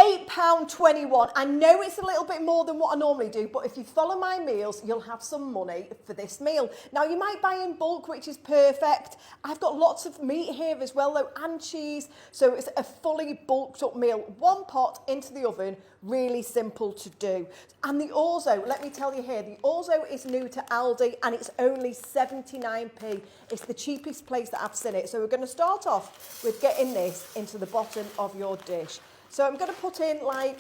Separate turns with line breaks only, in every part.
£8.21. I know it's a little bit more than what I normally do, but if you follow my meals, you'll have some money for this meal. Now, you might buy in bulk, which is perfect. I've got lots of meat here as well, though, and cheese. So it's a fully bulked up meal. One pot into the oven, really simple to do. And the orzo, let me tell you here, the orzo is new to Aldi and it's only 79p. It's the cheapest place that I've seen it. So we're going to start off with getting this into the bottom of your dish. So I'm going to put in like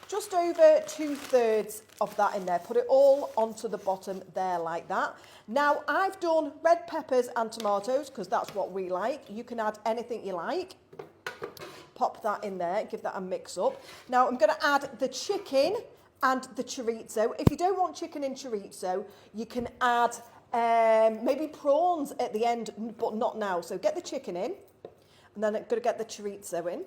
just over 2/3 of that in there. Put it all onto the bottom there like that. Now I've done red peppers and tomatoes because that's what we like. You can add anything you like. Pop that in there, give that a mix up. Now I'm going to add the chicken and the chorizo. If you don't want chicken and chorizo, you can add maybe prawns at the end, but not now. So get the chicken in, and then I'm going to get the chorizo in.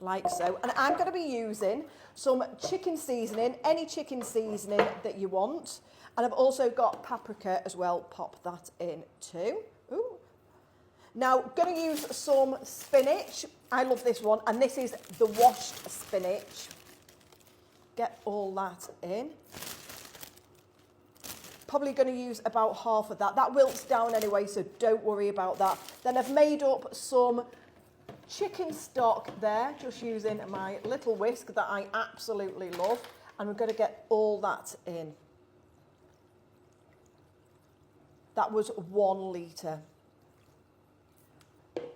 Like so, and I'm going to be using some chicken seasoning, any chicken seasoning that you want, and I've also got paprika as well. Pop that in too. Ooh. Now, going to use some spinach. I love this one, and this is the washed spinach. Get all that in. Probably going to use about half of that. That wilts down anyway, so don't worry about that. Then I've made up some chicken stock there, just using my little whisk that I absolutely love, and we're going to get all that in. That was 1 litre.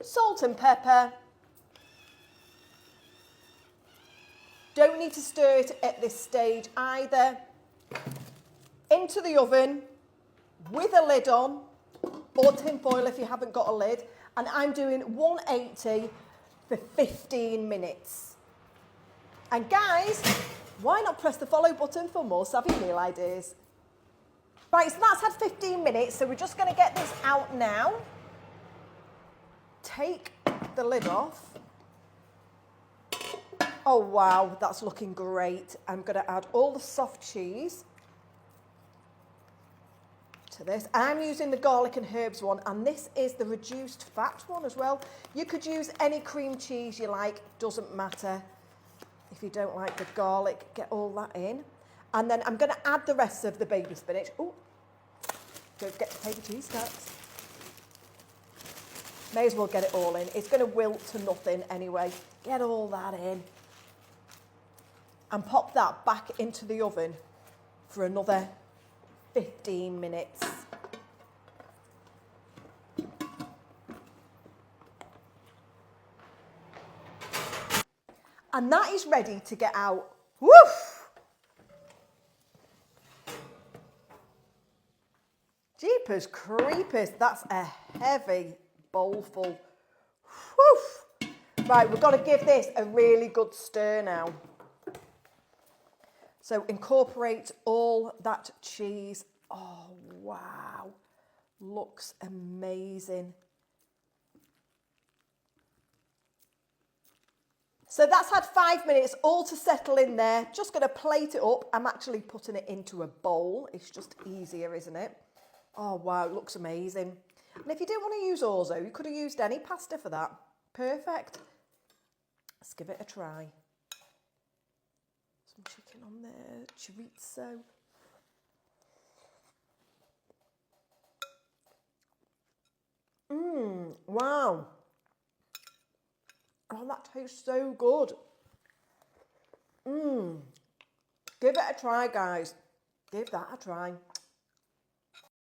Salt and pepper. Don't need to stir it at this stage either. Into the oven with a lid on, or tin foil if you haven't got a lid, and I'm doing 180 for 15 minutes. And guys, why not press the follow button for more savvy meal ideas? Right, so that's had 15 minutes, so we're just going to get this out now. Take the lid off. Oh wow, that's looking great. I'm going to add all the soft cheese to this. I'm using the garlic and herbs one, and this is the reduced fat one as well. You could use any cream cheese you like, doesn't matter. If you don't like the garlic, get all that in. And then I'm going to add the rest of the baby spinach. Oh, don't forget to paper cheese stacks. May as well get it all in. It's going to wilt to nothing anyway. Get all that in. And pop that back into the oven for another 15 minutes. And that is ready to get out. Woof! Jeepers creepers, that's a heavy bowlful. Woof! Right, we've got to give this a really good stir now. So incorporate all that cheese. Oh, wow. Looks amazing. So that's had 5 minutes all to settle in there. Just going to plate it up. I'm actually putting it into a bowl. It's just easier, isn't it? Oh, wow, it looks amazing. And if you didn't want to use orzo, you could have used any pasta for that. Perfect. Let's give it a try. Some chicken on there, chorizo. Wow. Oh, that tastes so good. Give it a try, guys. Give that a try.